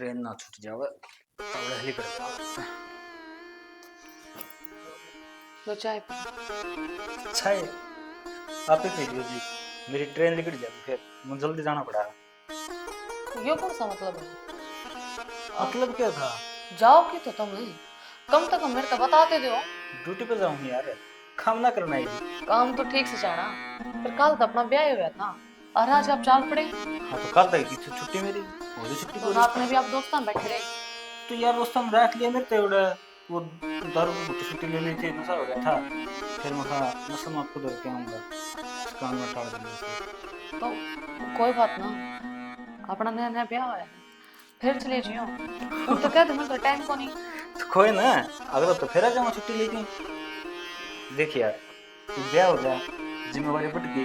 Train ना छूट जावे तब हेलीकॉप्टर जाओ। लो चाय पी। अच्छा है आप ही पीजिए जी, मेरी ट्रेन निकल जाएगी फिर मुझे जल्दी जाना पड़ेगा। यो कौन सा मतलब है? मतलब क्या था? जाओ कि तो तुम कम से कम मेरे को बताते दो। ड्यूटी पे जाऊंगी यार, काम ना करना है जी। काम तो ठीक से जाना, फिर कल तो अपना ब्याह हुआ था और आज आप चाल पड़े। हाँ तो कल तक की छुट्टी मेरी हो गई छुट्टी तो पूरी। रात में भी आप दोस्तों में बैठे रहे। तो यार दोस्तों ने रख लिया मेरे तो एवढं वो दारू की घुट्टी छुट्टी ले ली थी, नशा हो गया था, फिर मैं कहा नशा मैं आपको धर के आऊंगा, इस काम में टाल दिया इसलिए। तो कोई बात ना, अपना नया नया ब्याह हुआ है, फिर चले जियो। तुम तो कहते मेरे को टाइम को नहीं। तो कोई ना, अगला तो फिर आ जाऊंगा छुट्टी लेके। देखिए यार, तो ब्याह हो गया, जिम्मेवारी बढ़ गई,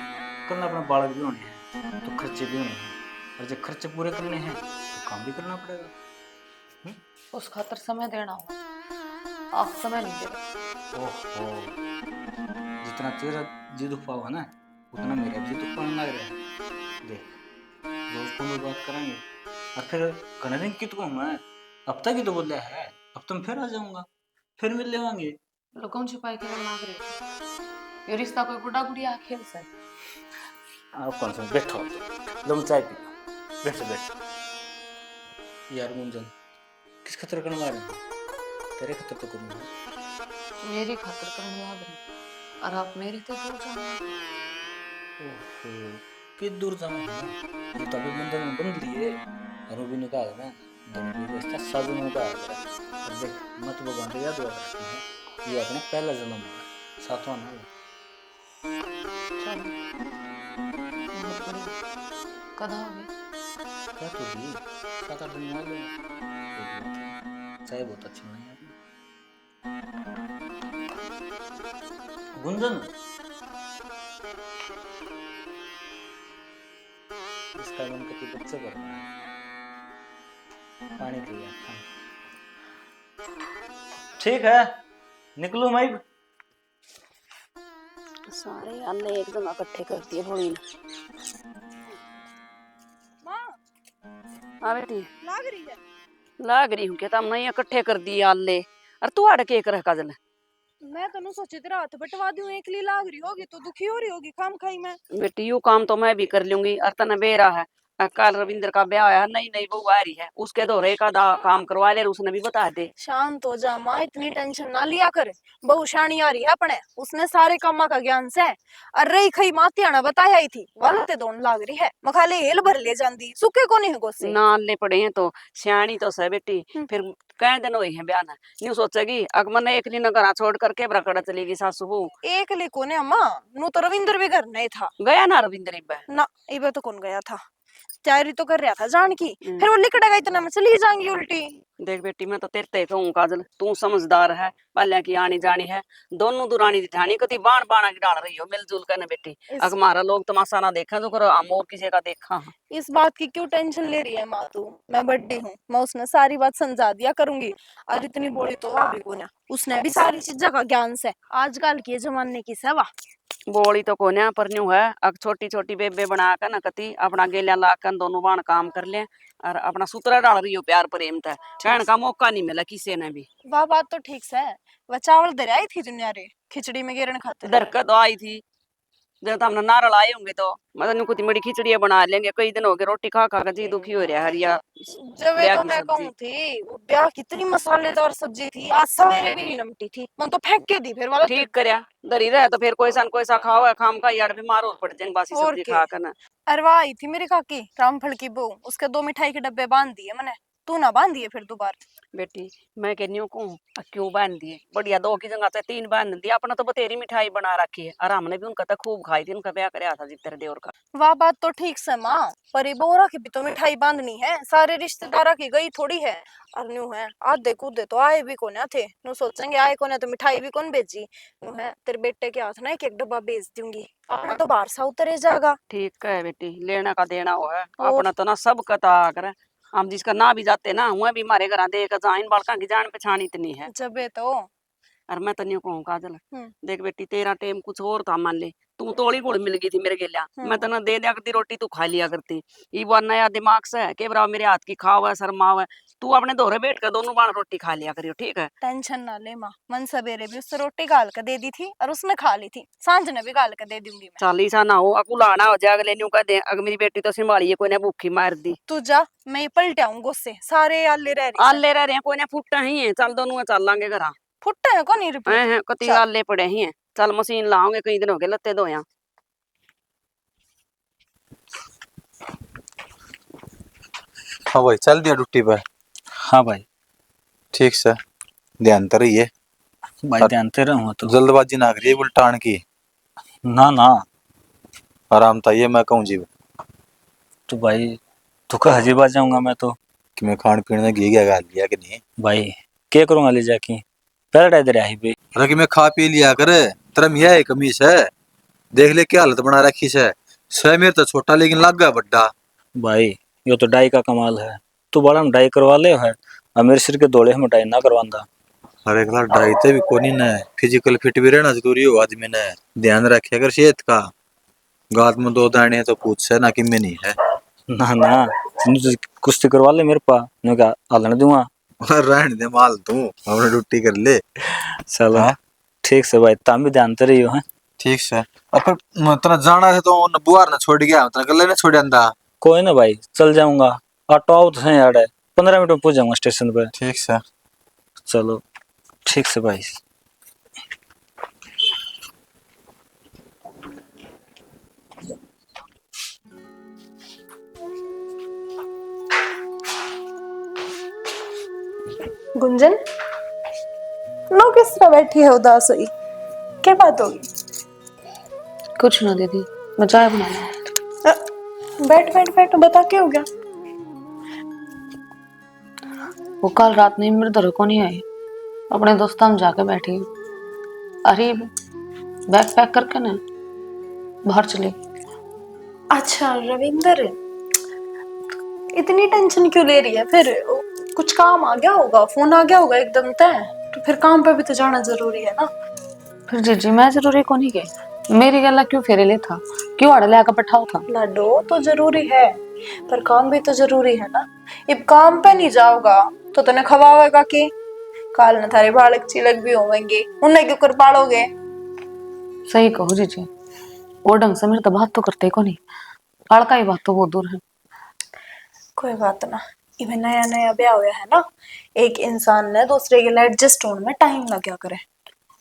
कल अपना बालक भी होने हैं तो खर्चे भी होने हैं, और जब खर्चे पूरे करने हैं तो काम भी करना पड़ेगा। उस खातर समय देना होगा, आप समय नहीं दे रहे। ओहो, जितना तेरा जी दुख पाओगा ना उतना मेरा भी जी दुख पाने लग रहा है। देख, रोज फोन पर बात करेंगे और फिर कहने दिन की तो मैं अब तक ही तो बोल रहा है, अब तुम फिर आ जाऊंगा, फिर मिल लेवांगे। लुकन छुपाई के मांग रहे हो? ये रिश्ता कोई बुढ़ा बुढ़िया खेल से? आप कौन सा बैठो, लो मैं चाय पी लो, बैठो बैठो। यार गुंजन, किस खतर करने वाले हैं? तेरे खतर तो करूंगा। मेरी खातिर करने लग रहे और आप मेरी तो दूर जाओ। ओहो, कि दूर जाऊं मैं? ये तो अभी मंदिर में बंद लिए और वो भी निकाह है ना, दंडी को इसका साजन का है मेरा। और देख, मैं तो भगवान से याद दुआ करती हूँ, ये अपना पहला जन्म होगा, सातवां ना हो। चलो बहुत बढ़िया, कद आओगे? क्या तो भी 7-8 दिन में आ जाऊंगा, कोई बात नहीं। चाय बहुत अच्छी बनाई आपने गुंजन। इसका मन कति बच्चे भर रहा है, पानी पिया था। ठीक है, निकलूं मैं? सारे अल्ले एकदम इकट्ठे कर दिए थोड़ी ना। माँ हाँ बेटी, लाग रही है। लाग रही हूँ क्या? नहीं इकट्ठे कर दिए अल्ले। और तू अड़ के कर काजल। मैं तो सोची तेरा हाथ बटवा दूं, एक ली लाग रही होगी तो दुखी हो रही होगी, काम खाई मैं। बेटी यू काम तो मैं भी कर लूंगी। और तना बेरा है, कल रविंद्र का ब्याह है, नई नई बहू आ रही है, उसके दोहरे का काम करवा ले, उसने भी बता दे। शांत हो जा माँ, इतनी टेंशन ना लिया कर। बहु शानी आ रही है अपने, उसने सारे कामा का ज्ञान से। और रही खई मातियाना बताया ही थी, वालते दोन लाग रही है, मखाले हेल भर ले जांदी, सुखे को नहीं गोसे ना अल्ले पड़े हैं तो सियाणी तो सह बेटी। फिर कई दिन हुए हैं ब्याह ना, न्यू सोचेगी अगमन एक दिन घर छोड़ करके बरकड़ा चलेगी सासू बहू। एक ली कोने अम्मा, नू तो रविंद्र भी घर नहीं था। गया ना रविंद्र इब्बे? ना, इबे तो कौन गया था, तैयारी तो कर रहा था जान की, फिर वो लिकड़ेगा इतना में चली जाएंगी उल्टी। देख बेटी, मैं तो तेरे ते कहूँ काजल, तू समझदार है, पहले की आनी जानी है, दोनों दुरानी दिठानी कति बाण बाणा की डाल रही हो मिलजुल कर न बेटी। इस अग मारा लोग तमाशा ना देखा जो करो, हम और किसी का देखा। इस बात की क्यों टेंशन ले रही है माँ तू? मैं बड्डी हूँ, मैं उसने सारी बात समझा दिया करूंगी। और इतनी बड़ी तो भाभी को ना, उसने भी सारी चीजों का ज्ञान से, आजकल के जमाने की सेवा। बोली तो कोने पर न्यू है, अग छोटी छोटी बेबे बना कर न कति अपना गेलिया ला कर दोनों बाण काम कर ले, और अपना सूत्र डाल रही हो प्यार प्रेम तय, कहने का मौका नहीं मिला किसी ने भी। वह बात तो ठीक है। वह चावल दे आई थी दुनिया रे खिचड़ी में गिरन खाते। दरकत आई थी जब हमने नारल आए होंगे तो मतलब कुछ बड़ी खिचड़िया बना लेंगे, कई दिन हो गए रोटी खा खा कर जी दुखी हो रहा है। हरिया जब वे ब्याह तो की मैं सब्जी। कहूँ थी, वो ब्याह कितनी मसालेदार सब्जी थी, आज सवेरे भी नहीं नमटी थी, मन तो फेंक के दी फिर वाला ठीक करया, दरी रहे तो फिर कोई सा खाओ है, खाम का यार बीमार हो पड़ जाएंगे बासी और सब्जी के। खा कर ना। अरवा आई थी मेरी काकी रामफल की बहू, उसके 2 मिठाई के डब्बे बांध दिए मैंने, तू ना बांध दिए फिर दोबारा। बेटी मैं कहनी हूँ क्यों बांध दिए, बढ़िया दो की जगह से 3 बांध दिया, अपना तो बतेरी मिठाई बना रखी है, और हमने भी उनका तो खूब खाई थी, उनका ब्याह कराया था जितर देवर का। वह बात तो ठीक से माँ, पर ये बोरा की भी तो मिठाई बांधनी है, सारे रिश्तेदारा की गई थोड़ी है। और न्यू है आधे कूदे तो आए भी कोने थे, नु सोचेंगे आए कोने तो मिठाई भी कौन भेजी। न्यू है तेरे बेटे के हाथ ना एक डब्बा भेज दूंगी, अपना तो बाहर सा उतरे जाएगा। ठीक है बेटी, लेना का देना हो है, और अपना तो ना सब कता कर, हम जिसका ना भी जाते ना हुआ भी हमारे घर देख जान बालका की जान पहचान इतनी है। जबे तो और मैं तनियो कहूँ काजल, हम्म। देख बेटी तेरा टेम कुछ और था, मान ले तू तोड़ी गुड़ मिल गई थी मेरे गेलिया, मैं तना दे दिया करती रोटी, तू खा लिया करती। ये बार नया दिमाग से है के बरा मेरे हाथ की खाओ है शर्माओ है, तू अपने दोहरे बैठ कर दोनों बार रोटी खा लिया करियो, ठीक है। टेंशन ना ले माँ, मन सवेरे भी उससे रोटी गाल कर दे दी थी और उसने खा ली थी, सांझ ने भी गाल कर दे दूंगी मैं। चाली सा ना हो अकुला ना हो जाए, अगले न्यू कह दे अगर मेरी बेटी तो संभालिए कोई ने भूखी मार दी। तू जा, मैं ही पलट आऊं गुस्से, सारे आले रह रही आले रह रहे हैं, कोई ने फुट्टा ही है, चल दोनों चल लांगे घर। फुट्टे है कौन ही रिपीट। हैं कति चल। आले पड़े ही हैं, चल मशीन लाओगे, कई दिन हो गए लत्ते धोया। हाँ भाई चल दिया ड्यूटी पे। हाँ भाई। ठीक से ध्यान तो रही है भाई ध्यान से रहूँगा तो। जल्दबाजी ना करिए बुलटान की। ना ना। आराम था ये मैं कहूँ जी तो भाई तू का हजी बाज जाऊंगा मैं तो। कि मैं खान पीने घी गया गाल लिया कि नहीं। भाई क्या करूंगा ले जाके, पहले इधर आई भाई। अरे कि मैं खा पी लिया करे, तेरा मियाँ है कमीज है, देख ले क्या हालत बना रखी है। स्वयं मेरे तो छोटा लेकिन लग गया बड्डा। भाई यो तो डाई का कमाल है, तू बड़ा हम डाई करवा ले है और मेरे सिर के दौड़े हम डाई ना करवांदा। अरे एक लाख ढाई ते भी कोनी ने फिजिकल फिट भी रहना जरूरी हो आदमी ने, ध्यान रखे अगर सेहत का। गात में 2 दाने तो पूछ है ना कि में नहीं है। ना ना तो कुश्ती करवा ले मेरे पा, मैं क्या हलन दूंगा। रहने दे माल तू, हमने ड्यूटी कर ले। चलो हाँ? ठीक से भाई, ताम भी ध्यान तो रही हो है। ठीक से अब फिर तना जाना है तो बुआर ना छोड़ गया, तना गले ने छोड़ अंदा। कोई ना भाई चल जाऊंगा, ऑटो आओ तो है यार, 15 मिनट में पहुंच जाऊंगा स्टेशन पे। ठीक से चलो ठीक से भाई। गुंजन, लो किस तरह बैठी है उदास हुई, क्या बात होगी? कुछ ना दीदी, मैं चाय बना लूं। बैठ बैठ बैठ, बता क्या हो गया? वो कल रात नहीं मेरे घर को नहीं आई, अपने दोस्तों में जाके बैठी। अरे बैग पैक करके ना बाहर चली। अच्छा रविंदर, इतनी टेंशन क्यों ले रही है? फिर कुछ काम आ गया होगा, फोन आ गया होगा एकदम तय, तो फिर काम पे भी तो जाना जरूरी है ना। फिर जीजी मैं जरूरी को नहीं गई, मेरी गला क्यों फेरे ले था, क्यों अड़ले आकर पठाओ था। लाडो तो जरूरी है पर काम भी तो जरूरी है ना। अब काम पे नहीं जाओगा तो तने खवाएगा कि काल न थारे बालक चिलक भी होंगे, उन्हें क्यों कर पालोगे? सही कहो जीजी, वो ढंग से मेरे तो बात तो करते को नहीं, लड़का ही बात तो बहुत दूर है। कोई बात ना, इवन नया नया ब्याह हुआ है ना, एक इंसान ने दूसरे के लिए एडजस्ट होने में टाइम लगा करे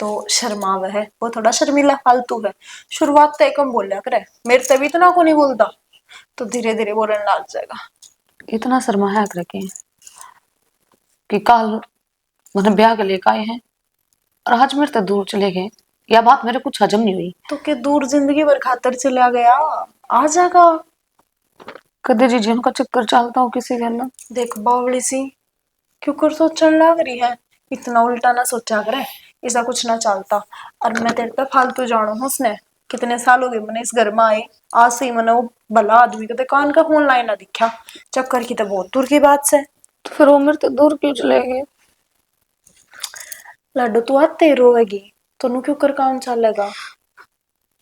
तो शर्मावे है, वो थोड़ा शर्मीला फालतू है। शुरुआत तो कम बोलिया करे, मेरे से भी इतना को नहीं बोलता, तो धीरे धीरे बोलने लग जाएगा। इतना शर्माया करके कि कल मैंने ब्याह के लेकर आए हैं और आज मेरे से दूर चले गए, यह बात मेरे कुछ हजम नहीं हुई। तो के दूर जिंदगी भर खातर चला गया, आ जाएगा। कदे जीजी उनका चक्कर चलता हूँ किसी गल। देख बावली सी क्यों कर सोचने लग रही है, इतना उल्टा ना सोचा करे, ऐसा कुछ ना चलता। और मैं तेरे पे फालतू जानू हूँ, उसने कितने साल हो गए मैंने इस घर में आए, आज से ही मैंने वो भला आदमी को कान का फोन लाइन ना दिखा, चक्कर की तो बहुत दूर की बात से। तो फिर वो मेरे से दूर क्यों चले गए? लड्डू तू आते ही रोएगी, तू क्यों कर काम चलेगा?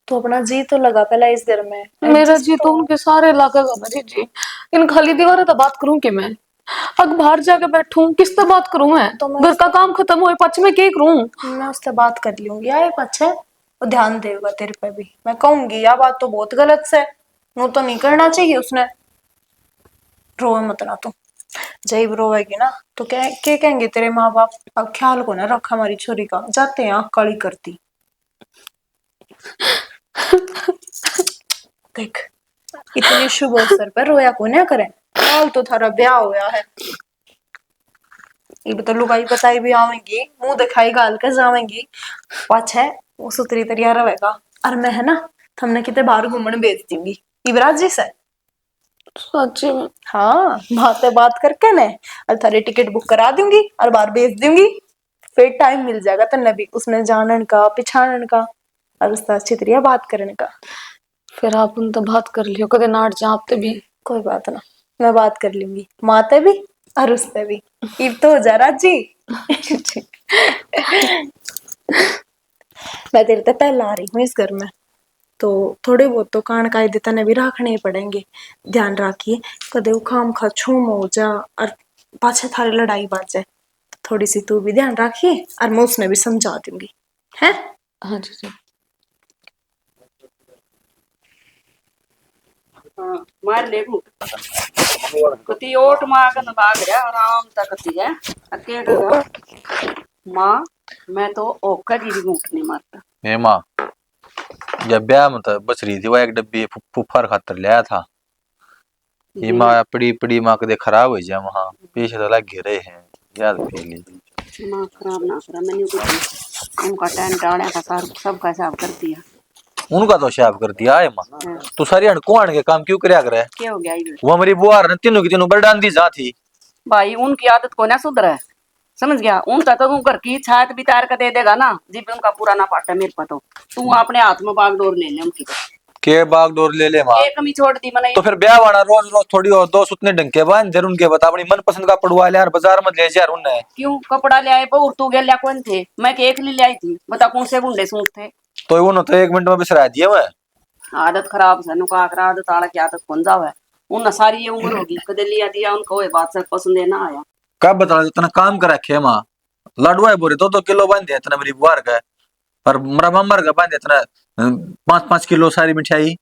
तू अपना जी तो लगा पहला इस घर में। मेरा जी तो उनके सारे लगेगा ना जीजी, इन खाली दीवारों तो बात करूं कि मैं अब बाहर जाके बैठूं, किस से बात करूं मैं? तो मैं घर का काम खत्म हुए पच में क्या करूं? मैं उससे बात कर लूंगी, आए पछ है वो ध्यान देगा तेरे पे भी। मैं कहूंगी यह बात तो बहुत गलत से, वो तो नहीं करना चाहिए उसने। रोए मत ना तू, जब रोएगी ना तो क्या कहेंगे तेरे माँ बाप? अब ख्याल को ना रखा हमारी छोरी का, जाते हैं आँख काली करती। देख इतने शुभ अवसर पर रोया को ना करें, कल तो थारा ब्याह होया है, ये तो लुगाई बताई भी आवेंगी, मुंह दिखाई गाल के जावेंगी, पाछे वो सुतरी तरिया रहेगा। और मैं है ना हमने कितने बाहर घूमने भेज दूंगी युवराज जी से। सच्ची में? हाँ बातें बात करके ने और थारी टिकट बुक करा दूंगी और बाहर भेज दूंगी, फिर टाइम मिल जाएगा तन्ने भी उसमें जानन का पिछाड़न का और उसका अच्छी तरह बात करने का। फिर आप उन तो बात कर लियो, कदे नाट जापते भी। कोई बात ना, मैं बात कर लूंगी माते भी और उससे भी। इब तो हो जा राजी। मैं तेरे से पहले आ रही हूँ इस घर में, तो थोड़े बहुत तो कान कायदे तने भी रखने ही पड़ेंगे। ध्यान रखिए कदे खाम खा छूम हो जा और पाछे थारी लड़ाई बाज जाए। थोड़ी सी तू भी ध्यान रखिए और मैं उसने भी समझा दूंगी है। हाँ जी जी। हाँ, मार ले घूट कति ओट मागन भाग रहा आराम तक कति है अकेला माँ। मैं तो ओका जी भी घूट नहीं मारता। ए माँ, जब ब्याह में तो बच रही थी वो एक डब्बी फुफार खातर लाया था। ये माँ पड़ी पड़ी माँ कदे खराब हो जाए वहाँ पीछे तो लग रहे हैं याद पहली। माँ खराब ना करा मैंने कुछ उनका टेंट डाला का सार सबका हिसाब कर दिया। उनका तो शाप कर दिया है माँ। हाँ। तू सारी को आने के काम क्यों करया करे? क्या हो गया इधर? वो हमारी बुआ ने तीनों की तीनों बरडान दी जा थी। भाई उनकी आदत को ना सुधर है समझ गया। उनका तो तू घर की छात भी तार कर दे देगा ना जी भी उनका पुराना पाटा मेरे पता तू अपने हाथ में बागडोर ले ले उनकी के बागडोर ले ले माँ? एक कमी छोड़ दी मैंने। तो फिर ब्याह वाला रोज रोज थोड़ी और दो सुतने ढंग के बांध जरूर उनके बता अपनी मनपसंद का पड़वा ले यार बाजार में ले जा यार उन्हें। क्यों कपड़ा ले आए और तू गया कौन थे? मैं के एक ले आई थी बता कौन से बुंडे सूट थे? तो वो तो 1 मिनट में बिसरा दिए मैं। आदत खराब है नुका कर आदत आला की आदत कौन जावे उन सारी ये उम्र होगी कदे लिया दिया उनको वो बात से पसंद है ना आया। कब बता इतना काम कर रखे माँ लाडवा है बोरे 2-2 किलो बांध दिया इतना मेरी बुआर का पर मेरा मम्मर का बांध इतना 5-5 किलो सारी मिठाई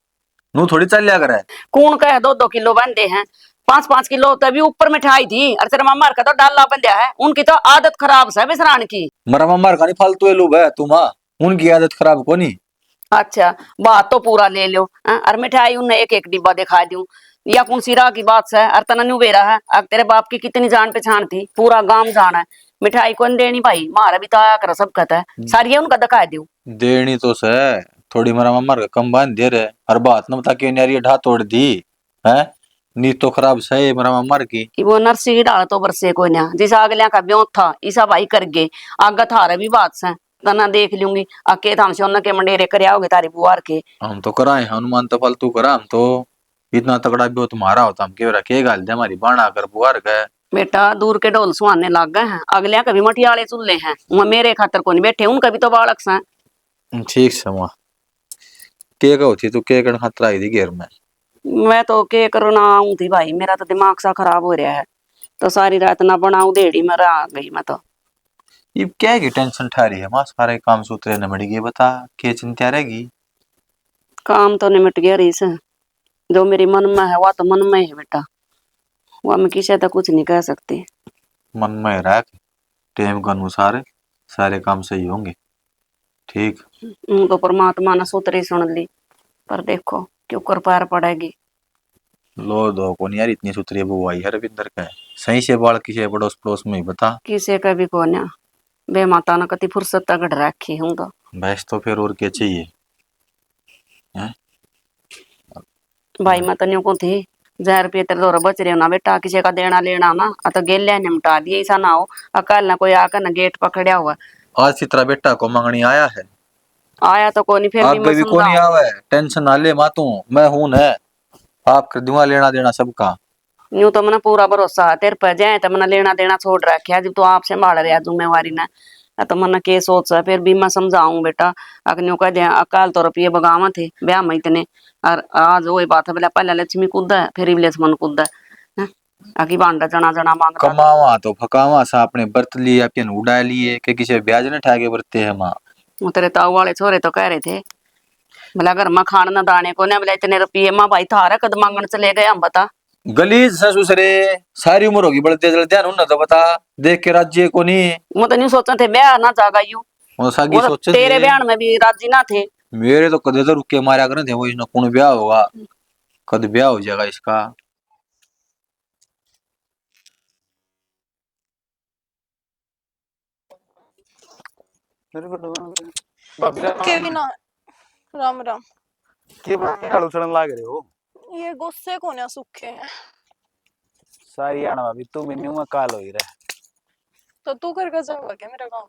नू थोड़ी चल लिया करे। कौन कहे 2-2 किलो बंदे हैं 5-5 किलो तभी ऊपर मिठाई थी और तेरा मामा का तो डाला बंदया है उनकी तो आदत खराब है बिसरान की। मेरा मम्मर का नहीं फालतू है लोग है तू माँ उनकी आदत खराब को नहीं। अच्छा बात तो पूरा ले लो और मिठाई उन्हें एक एक डिब्बा दिखा दूं या कौन सी राह की बात है? और तना बेरा है अब तेरे बाप की कितनी जान पहचान थी पूरा गांव जाना है मिठाई कौन देनी भाई मारा भी तो आया कर सब कहता है सारी उनका दिखा दूं। देनी तो से थोड़ी मेरा मम्मर का कम बांध दे रहे हर बात न बता के नारी ढा तोड़ दी है नीत तो खराब सही मेरा मम्मर की। वो नर्सी की डाल तो बरसे कोई ना जिस अगलिया का ब्यों था ईसा भाई कर गए आगे थारे भी बात से तना देख लूंगी आके थाम से उन्ना के मंडेरे कर आओगे तारी बुआर के। हम तो कराए हनुमान तो फालतू करा हम तो इतना तगड़ा भी हो तुम्हारा होता हम के रखे गाल दे हमारी बाणा कर बुआर गए। बेटा दूर के ढोल सुहाने लग गए हैं अगलिया कभी मटियाले चूल्हे हैं वह मेरे खातर को नहीं बैठे उनका भी तो बालक से। ठीक से वहाँ के होती तू के कण खतरा आई थी घेर में। मैं तो के करना आऊं थी भाई मेरा तो दिमाग सा खराब हो रहा है तो सारी रात ना बनाऊ देड़ी में आ गई मैं तो। ये क्या की टेंशन ठा रही है माँ सारे काम सूत्रे निमट गए बता क्या चिंता रहेगी? काम तो निमट गया रही से जो मेरी मन में है वह तो मन में है बेटा वह मैं किसी तक कुछ नहीं कह सकती। मन में रख टाइम के अनुसार सारे काम सही होंगे ठीक। उनको परमात्मा ने सूत्री सुन ली पर देखो क्यों कर पार पड़ेगी। लो दो कौन यार इतनी सुतरी बुआई है रविंदर का सही से बाल किसी पड़ोस पड़ोस में ही बता किसे का भी कोन्या बे माता ने कति फुर्सत तक रखी हूं तो बस तो फिर और क्या चाहिए हैं? भाई मैं तो न्यू को थी 1000 रुपये तेरे दौर बच रहे हो ना बेटा किसी का देना लेना ना तो गेलिया निमटा दिए ऐसा ना हो अकल ना कोई आकर ना गेट पकड़या हुआ। आज चित्रा बेटा को मंगनी आया है आया तो कोनी फिर भी आगे मैं भी कोनी समझाऊं। आवे टेंशन ना ले मातू मैं हूं न आप कर दूंगा लेना देना सबका। न्यू तो मना पूरा भरोसा है तेरे पर जाए तो मना लेना देना छोड़ रखे जब तो आप संभाल रहा जिम्मेवारी ना तो मना के सोच है फिर भी मैं समझाऊं बेटा अग्नियों कह दे अकाल तो रुपये बगावा थे ब्याह में इतने और आज वही बात है बोला पहले लक्ष्मी कूद है फिर मन कूद है आगे बांडा जना जना मांगता कमावा तो फकावा सा अपने बर्त लिए अपन उड़ा लिए कि किसी ब्याज न ठाके बरते है माँ। वो तेरे ताऊ वाले छोरे तो कह रहे थे बोला घर में खान न दाने को ना बोला इतने रुपये माँ भाई थारा कद मांगने चले गए हम बता। गलीज ससुसरे सारी उम्र होगी बड़ते जल ध्यान न तो बता देख के राज्य को नहीं वो तो नहीं सोचा थे ब्याह ना जागा यू वो सागी वो तो सोचे तेरे बयान में भी राजी ना थे। मेरे तो कदे तो रुके मारा करे थे वो इसने कौन ब्याह होगा कद ब्याह हो जाएगा इसका। के भी ना राम राम के बाल उछलन लाग रहे हो ये गुस्से को ना सूखे हैं सारी आना भाभी तू मिन्यू में काल हो ही रहे तो तू करके जाओगा क्या मेरा काम।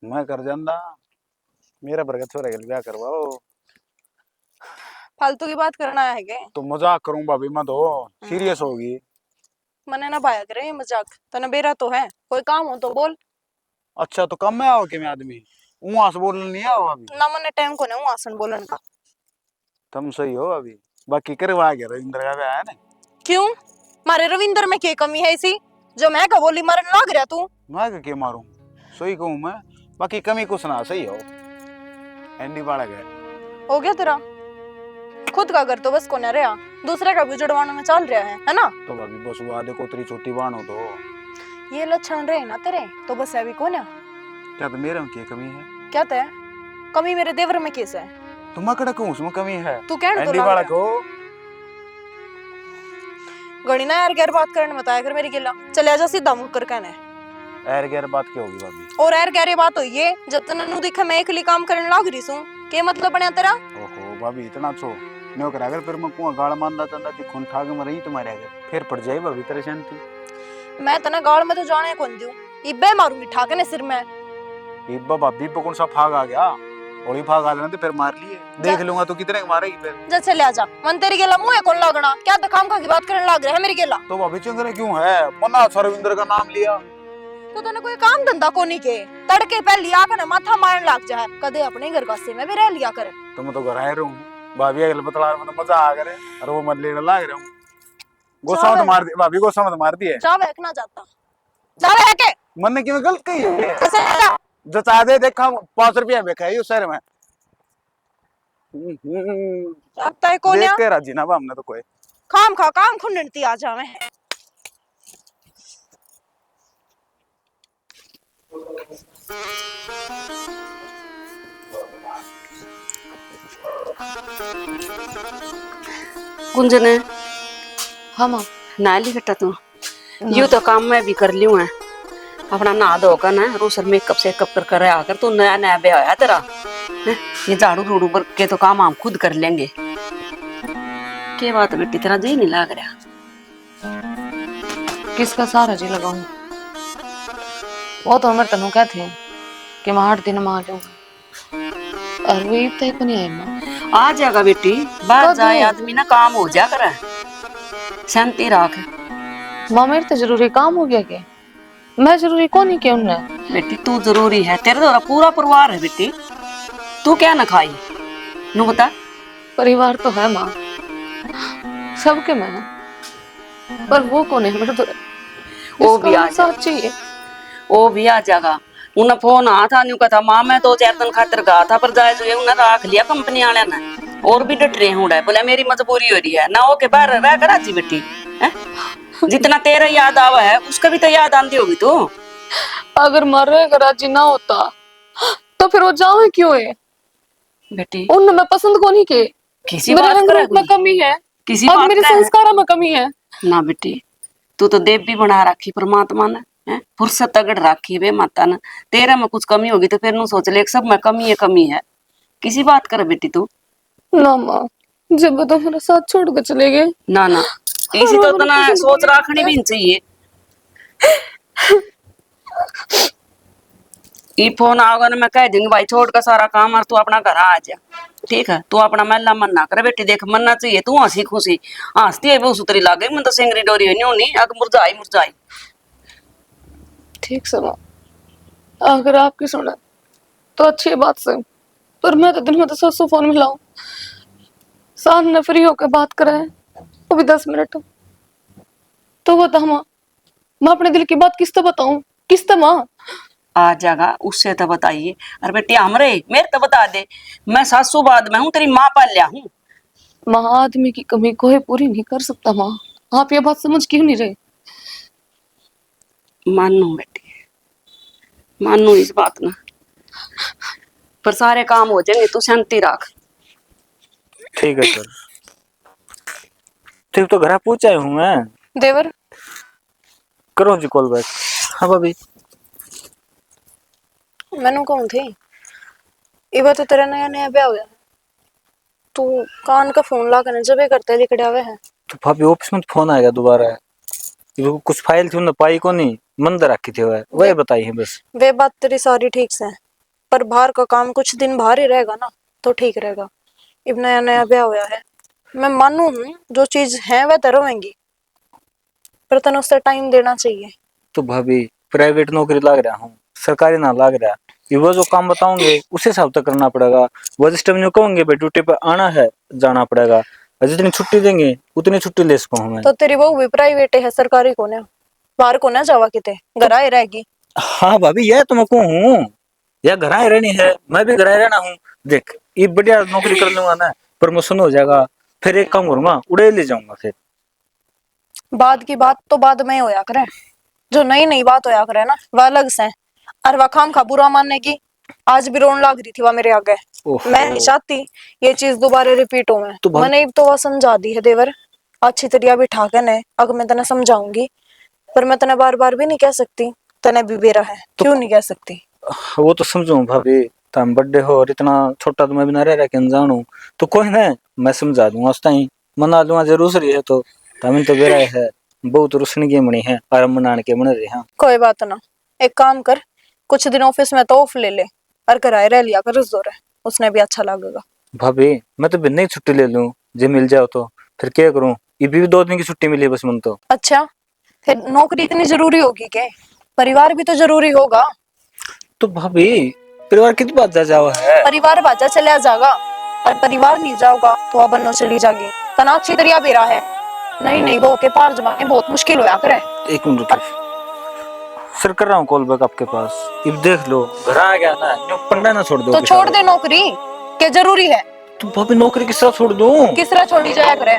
मैं कर जांदा मेरा बरगा छोरा के ब्याह करवाओ फालतू की बात करना है के तो मजाक करूं भाभी मैं तो सीरियस होगी। मने ना भाया करे ये मजाक तने बेरा तो है कोई काम हो तो बोल। अच्छा तो कम में आओ कि मैं आदमी वहां से बोलने नहीं आओ अभी। ना मैंने टाइम को नहीं आसन बोलन का। तुम सही हो अभी। बाकी करवा गया रविंद्र का ब्याह है ना। क्यों? मारे रविंद्र में क्या कमी है इसी जो मैं का बोली मरन लाग रहा तू? मैं क्या मारूं, सही कहूं मैं। बाकी कमी कुछ ना, सही हो। एंडी बाड़ा गए हो गया तेरा खुद का घर तो बस को न रहा, दूसरे का भी जुड़वाने में चल रहा है ना? तो अभी बस वो आधे कोतरी छोटी बाण हो तो ये लक्षण रहे ना तेरे तो बस अभी को ना। क्या तो मेरे में क्या कमी है? क्या तय कमी मेरे देवर में कैसे है? तुम कड़ा कहूं उसमें कमी है? तू कहने तो एंडी लाग बाड़ा रहा। को गणी ना यार गैर बात करने बताया कर मेरी गिला चले जा सीधा मुकर कहने। एर गैर बात क्या होगी भाभी? और यार गैर बात हुई है जब तक नन्नू दिखा मैं अकेली काम करने लाग रही हूं, के मतलब बनया तेरा? ओहो भाभी इतना छो न्यो करा अगर फिर मैं कुआं गाड़ मारना तंदा ती खून ठाग में रही तुम्हारे अगर फिर पड़ जाए भाभी तेरे शांति। मैं तना गाड़ में तो जाने कौन दूं, इब्बे मारूंगी ठाकने सिर में। इब्बा भाभी पे कौन सा फाग आ गया? ओली फाग आ लेना तो फिर मार लिए देख लूंगा तो कितने के मारेगी फिर। जा चले आ जा मन तेरी गेला मुंह है कौन लागना, क्या तो काम का की बात करने लाग रहा है मेरी गेला? तो भाभी चंद्र क्यों है? मना रविंद्र का नाम लिया तो तने कोई काम धंधा कोनी के तड़के पे लिया कर माथा मारन लाग जा है, कदे अपने घर का में भी रह लिया कर। तो मैं तो घर आए रहूं भाभी अगले बतला में तो मजा आ करे और वो मत लेने लाग रहा हूं। गोसा मत मार दी भाभी, गोसा मत मार दी है। जा बैठ ना जाता जा बैठ के मन ने क्यों गलत कही है? कैसे जा जचा दे देखा 5 रुपया बेचा है उस शहर में। लगता है कोन्या देख के राजी ना बा हमने तो कोई काम खा काम खुंडती आ जावे। गुंजन है हाँ माँ। ना ली बेटा तू यूं तो काम मैं भी कर लियो है अपना नहा धोकर ना रोसर मेकअप सेकअप कर आकर तू नया नया ब्याह है तेरा हैं? ये झाड़ू रूड़ू के तो काम हम खुद कर लेंगे। के बात है बेटी तेरा जी नहीं लाग रहा? किसका सहारा जी लगाऊं? वो तो मेरे तनु कहते हैं कि मैं 8 दिन में आ जाऊंगा और वो इब तक नहीं आई माँ। आ जाएगा बेटी बाहर कब? जाए आदमी ना काम हो जा करे शांति राख। माँ मेरे तो जरूरी काम हो गया के मैं जरूरी कौन ही क्यों ना? बेटी तू जरूरी है, तेरे द्वारा पूरा परिवार है बेटी, तू क्या ना खाई नु बता? परिवार तो है माँ सबके में है पर वो कौन है मेरे तो वो भी आ साथ चाहिए। वो भी आ जाएगा। उन्हें फोन आ था न्यू कहा माँ मैं 2-4 दिन खातर गया था पर जाए जो उन्हें राख लिया कंपनी वाले ने और भी डट रहे हूँ बोले मेरी मजबूरी हो रही है ना ओके बाहर रह कर आजी बेटी है? जितना तेरा याद आवा है उसका भी तो याद आती होगी तू। अगर मरे राजी ना होता तो फिर वो जावे क्यों है? बेटी उन मैं पसंद कौन ही के किसी मेरे बात रंग का रूप में कमी है किसी और बात मेरे का है। संस्कारों में कमी है ना बेटी तू तो देव भी बना रखी परमात्मा ने हैं? फुर्सत तगड़ रखी बे माता ने, तेरे में कुछ कमी होगी तो फिर नु सोच ले सब में कमी है किसी बात कर बेटी तू। ना माँ जब तो मेरा साथ छोड़ कर चले गए ना ना इसी तो तना सोच रखनी भी नहीं चाहिए। ई फोन आओगे ना मैं कह दूंगी भाई छोड़ का सारा काम और तू अपना घर आ जा ठीक है। तू अपना महला मन ना करे बेटी, देख मनना चाहिए तू हंसी खुशी हंसती है वो सुतरी लागे मन तो सिंगरी डोरी नहीं अग मुरझाई। ठीक से माँ अगर आपकी सुने तो अच्छी बात से पर मैं तो दिन में तो 100 फोन मिलाऊं सामने फ्री होकर बात कराए वो भी 10 मिनट तो बता माँ मैं अपने दिल की बात किस तो बताऊं किस तो माँ? आ जाएगा उससे तो बताइए। अरे बेटी हमरे मेरे तो बता दे मैं सासू बाद में हूँ तेरी माँ पाल लिया हूँ। माँ आदमी की कमी कोई पूरी नहीं कर सकता माँ, आप ये बात समझ क्यों नहीं रहे? मानू बेटी मानू इस बात ना पर सारे काम हो जाएंगे तू शांति रख। ठीक है सर। ठीक तो घर पूछा हूँ मैं। देवर करो जी कॉल बैक। हाँ भाभी मैनू कहूँ थी इबा तो तेरा नया नया ब्याह हुआ तू कान का फोन ला कर जब करते लिखड़े हुए है तो भाभी ऑफिस में फोन आएगा दोबारा, ये कुछ फाइल थी उन्होंने पाई को नहीं मंद रखी थी वह बताई है बस। वे बात तेरी सारी ठीक से पर बाहर का काम कुछ दिन बाहर ही रहेगा ना तो ठीक रहेगा। अब नया नया ब्याह हुआ है मैं मानू हूँ जो चीज है वह तो रहेंगी पर तने उससे टाइम देना चाहिए। तो भाभी प्राइवेट नौकरी लग रहा हूँ सरकारी ना लाग रहा, ये वो जो काम बताओगे उस हिसाब से करना पड़ेगा। वो जिस टाइम कहोगे भाई ड्यूटी पे आना है जाना पड़ेगा, और जितनी छुट्टी देंगे उतनी छुट्टी ले सकूँ मैं। तो तेरी बहू भी प्राइवेट है, सरकारी को ना, बाहर को ना जावा किते, घर आए रहेगी। हाँ भाभी यह तो मैं कहूँ, यह घर आए रहनी है, मैं भी घर आए रहना हूँ। देख ये बढ़िया नौकरी कर लूंगा ना, प्रमोशन हो जाएगा, फिर एक काम करूंगा उड़े ले जाऊंगा। फिर बाद की बात तो बाद में होया करे, जो नई नई बात होया करे ना वह अलग से। और वह खाम खा बुरा मानने की आज भी रोन लाग रही थी वह मेरे आगे। ओहो। मैं नहीं चाहती ये चीज दोबारा रिपीट हो। तो भाभी- मैंने तो वह समझा दी है देवर, अच्छी तरिया बिठा के ने अगर मैं तने समझाऊंगी, पर मैं तने बार बार भी नहीं कह सकती, तने भी बेरा है क्यों नहीं कह सकती। वो तो समझू भाभी, तुम बर्थडे हो और इतना छोटा तो मैं भी ना रह के अनजान हूँ, तो कोई ना मैं समझा दूंगा उस टाइम, मना लूंगा जरूर सही है। तो तमिन तो बेरा है बहुत रुसन की मणि है और मनान के मन रहे। हाँ कोई बात ना, एक काम कर, कुछ दिन ऑफिस में तो ऑफ ले ले और कराए रह लिया कर उस दौरे, उसने भी अच्छा लगेगा। भाभी मैं तो बिना ही छुट्टी ले लूं, जे मिल जाओ तो फिर क्या करूं, ये भी 2 दिन की छुट्टी मिली है बस मन तो। अच्छा फिर नौकरी इतनी जरूरी होगी क्या, परिवार भी तो जरूरी होगा। तो भाभी परिवार कितनी बात जा जाओ है। परिवार बाजा चला जाएगा और परिवार नहीं जाओगा तो अब बनो चली जाएगी, तना अच्छी तरिया बेरा है। नहीं नहीं वो के पार जमाने बहुत मुश्किल होया करे। एक मिनट रुको, सर कर रहा हूँ कॉल बैक आपके पास। अब देख लो घर आ गया ना, न्यू पढ़ना ना छोड़ दो। तो छोड़ दे नौकरी, क्या जरूरी है। तो भाभी नौकरी किस तरह छोड़ दूं। किस तरह छोड़ी जाया करे,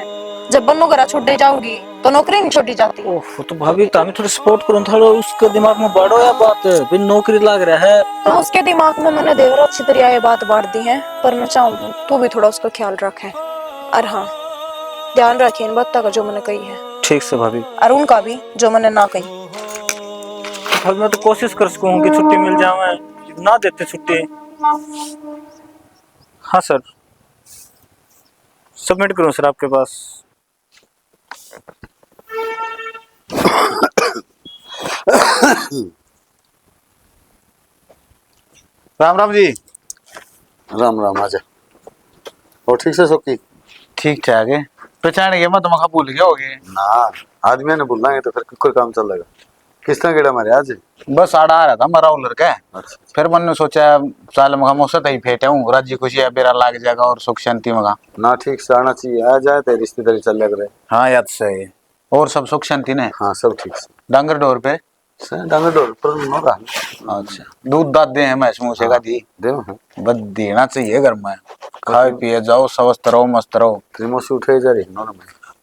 जब बन्नो घर छोड़े जाओगी तो नौकरी नहीं छोड़ी जाती। ओह तो भाभी तामी थोड़ी सपोर्ट करूं, थोड़ा उसके दिमाग में बाड़ो या बात बिन नौकरी लाग रहा है। तो उसके दिमाग में मैंने देवर अच्छी तरह ये बात बांट दी है, पर मैं चाहूंगी तू भी थोड़ा उसका ख्याल रखे। और हाँ ध्यान रखे इन बातों का जो मैंने कही है, ठीक से भाभी। और उनका भी जो मैंने ना कही। भाभी मैं तो कोशिश कर सकूं कि छुट्टी मिल जाए, ना देते छुट्टी। हाँ सर सबमिट करूं सर आपके पास। राम राम जी। राम राम आजा। और ठीक से सोकी? ठीक ठाक है, पहचान गया मैं, तुम्हें भूल गया होगे ना आदमी ने बुलाएंगे तो फिर कोई काम चल रहेगा। किस तरह गेड़ा मारे आज? बस आड़ा आ रहा था मरा उलर का। अच्छा फिर मैंने सोचा साल मगा मौसत ही फेटे हूँ, राजी खुशी है बेरा लाग जाएगा और सुख शांति मगा। ना ठीक से आना चाहिए, आ जाए तो रिश्तेदारी चल लग रहे। हाँ याद सही है, और सब सुख शांति ने? हाँ सब ठीक से। डांगर डोर पे डांगर डोर पर नो रहा। अच्छा दूध दाद दे हैं मैं समोसे का दी देव है बस देना चाहिए घर में, खाए पिए जाओ स्वस्थ रहो मस्त रहो। त्रिमोशी उठे जा रही नो ना।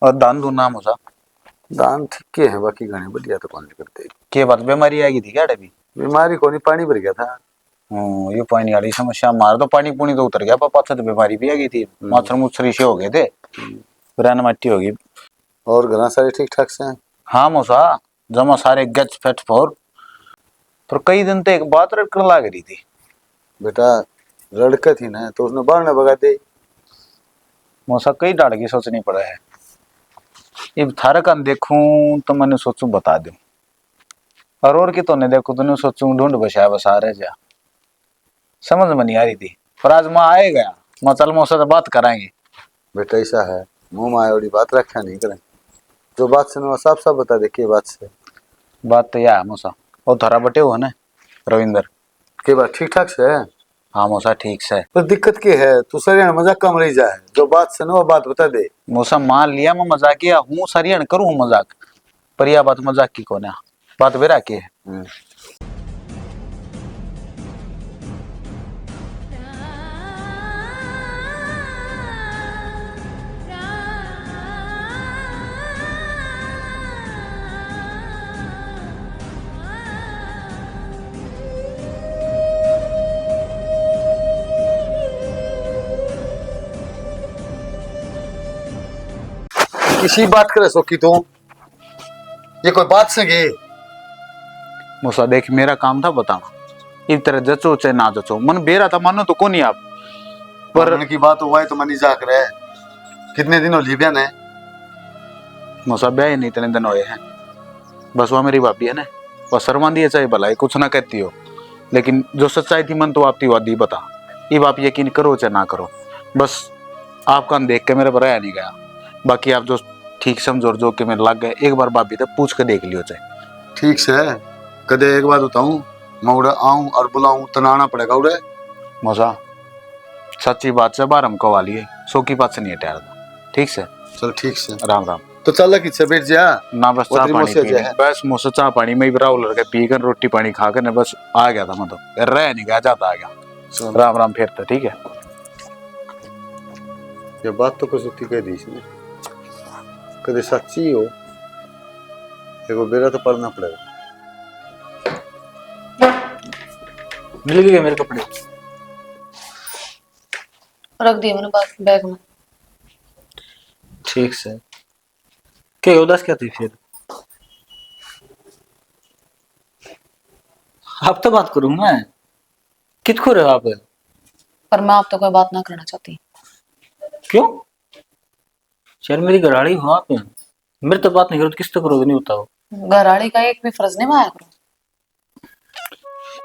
और दान दून नाम हो दान ठीक के है, बाकी घने बढ़िया तो कौन नहीं करते। के बात बीमारी आई थी क्या अभी? बीमारी को नहीं, पानी भर गया था। ये पानी वाली समस्या, हमारा तो पानी पुनी तो उतर गया, पर पाछा तो बीमारी भी आ गई थी, मच्छर मुच्छर से हो गए थे, पुराना मट्टी होगी। और घना सारे ठीक ठाक से हैं? हाँ मौसा जमा सारे गच फट फोर, पर कई दिन तो एक बात रटकर लाग रही थी। बेटा लड़का थी ना तो उसने बाढ़ भगा दे। मौसा कई डाड़ की सोचनी पड़ा है, अब थारा कान देखूं तो मैंने सोचूं बता दूं, और की तो नहीं देखूं तो नहीं सोचूं ढूंढ बसा रह जा, समझ में नहीं आ रही थी। पर आज मैं आए गया, मैं चल मौसा से बात कराएंगे। बेटा ऐसा है, मुंह में आयोड़ी बात रखा नहीं करें, जो बात से ना साफ साफ बता दे के बात से। बात तो यह है मौसा, वो थारा बटे हुआ ना रविंदर के बात ठीक ठाक से है? हाँ मौसा ठीक से। पर दिक्कत क्या है, तू सरिया मजाक कम रही जाए, जो बात से ना वो बात बता दे। मौसा मान लिया मैं मजाकिया हूँ, सरियन करूँ मजाक, पर यह बात मजाक की कौन है, बात बेरा की है। किसी बात करे सोकी तू, ये कोई बात से गे? मौसा देख मेरा काम था बताना, इस तरह जचो चाहे ना जचो, मन बेरा था मानो तो कौन ही आप, पर पर की बात हुआ है तो मनी जाकर है। कितने दिन हो लीबिया ने? मौसा ब्याह ही नहीं इतने दिन हुए हैं, बस वह मेरी भाभी है ना, वह शर्मांदी है चाहे भलाई कुछ ना कहती हो, लेकिन जो सच्चाई थी मन तो आपकी वादी बता, ये आप यकीन करो चाहे ना करो, बस आपका देख के मेरे पर आया नहीं गया, बाकी आप जो ठीक समझो जो कि मेरे लग गए, एक बार भाभी तक पूछ के देख लियो चाहे। ठीक से है, कदे एक बात बताऊं, मैं उड़े आऊं और बुलाऊं तो आना पड़ेगा उड़े। मौसा सच्ची बात से बार हम कवा लिए, सो की बात से नहीं हटाया। ठीक से चल ठीक से। राम राम। तो चल कि बैठ जा ना बस चाह उतरी पानी मुझसे पीने, है। बस मुझसे चाह पानी में भी राहुल लड़के पी कर रोटी पानी खाकर ने बस आ गया था। मैं तो रह नहीं गया, जाता आ गया। चल। राम राम फिर तो ठीक है। ये बात तो कुछ उठी कह दी इसने, कदे सच्ची हो देखो बेरा तो पढ़ना पड़ेगा। मिल गए मेरे कपड़े? रख दिए मैंने बैग में। ठीक से। क्या उदास क्या थी फिर? आप तो बात करूं मैं, कितको रहे हो आप? पर मैं आप तो कोई बात ना करना चाहती। क्यों? यार मेरी घरवाली हो आप, मेरे तो बात नहीं करो तो किस तो करोगे, नहीं बताओ। घरवाली का एक भी फर्ज निभाया करो,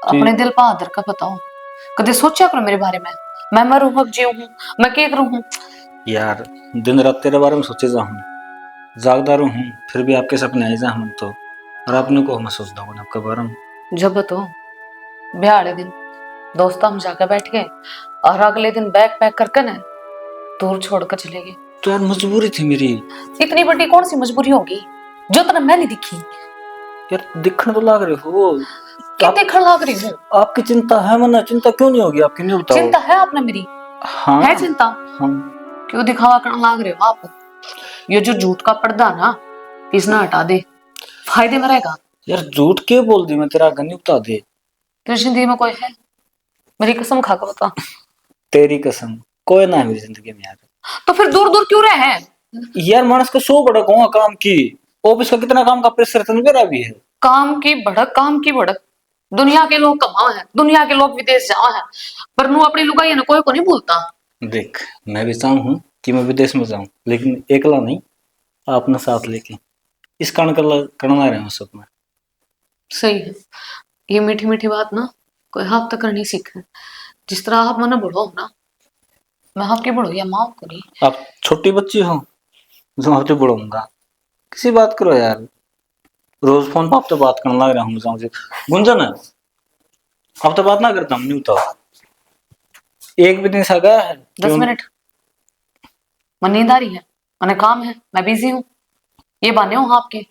अपने दिल पर हाथ का बताओ। कभी सोचा करो मेरे बारे में, मैं मरूं हक जीव हूं, मैं क्या करूं हूं। यार दिन रात तेरे बारे में सोचे जा हूँ, जागदार हूँ, फिर भी आपके सपने आए जा हम तो, और आपने को मैं सोचता हूँ आपके बारे में। जब तो ब्याह वाले दिन दोस्त हम जाकर बैठ गए और अगले दिन बैग पैक करके ना दूर छोड़कर चले गए। तो यार मजबूरी थी मेरी। इतनी बड़ी कौन सी मजबूरी होगी जो तेरा मैं नहीं दिखी। यार दिखने तो लाग रहे हो, क्या देखने लग रही हूँ? आपकी चिंता है, मना चिंता क्यों नहीं होगी आपकी, नहीं बताओ। चिंता है आपने मेरी? हाँ है चिंता? हाँ। क्यों दिखावा करने लग रहे हो आप? ये जो झूठ का पर्दा ना इसना हटा दे, फायदे में रहेगा। यार झूठ क्यों बोल दी मैं, तेरा आगे नहीं बता दे। तेरी जिंदगी में कोई है? मेरी कसम खा कर बता। तेरी कसम कोई ना है मेरी जिंदगी में यार। तो फिर दूर दूर क्यों रहे हैं? यार मानस का सो बड़ा कौन काम की, ऑफिस का कितना काम का प्रेशर तो मेरा भी है। काम की भड़क, काम की भड़क। दुनिया के लोग कमाओ हैं, दुनिया के लोग विदेश जाओ हैं, पर नू अपनी लुगाई ने कोई को नहीं भूलता। देख मैं भी चाहूँ कि मैं विदेश में जाऊं, लेकिन एकला नहीं, अपना साथ लेके। इस कारण करना रहे हैं सब में। सही है, ये मीठी मीठी बात ना कोई हाथ तक करनी सीखे। जिस तरह आप मना बढ़ो ना, मैं आपकी बढ़ो या माँ को नहीं। आप छोटी बच्ची हो जो आपसे बढ़ूंगा, किसी बात करो यार। रोज फोन पर आप तो बात करने लग रहा हूँ मुझे। गुंजन है अब तो बात ना करता हूँ, नहीं बताओ एक भी दिन सा गया है? 10 मिनट मैं नींद आ रही है, मैंने काम है, मैं बिजी हूँ, ये बहाने हो आपके।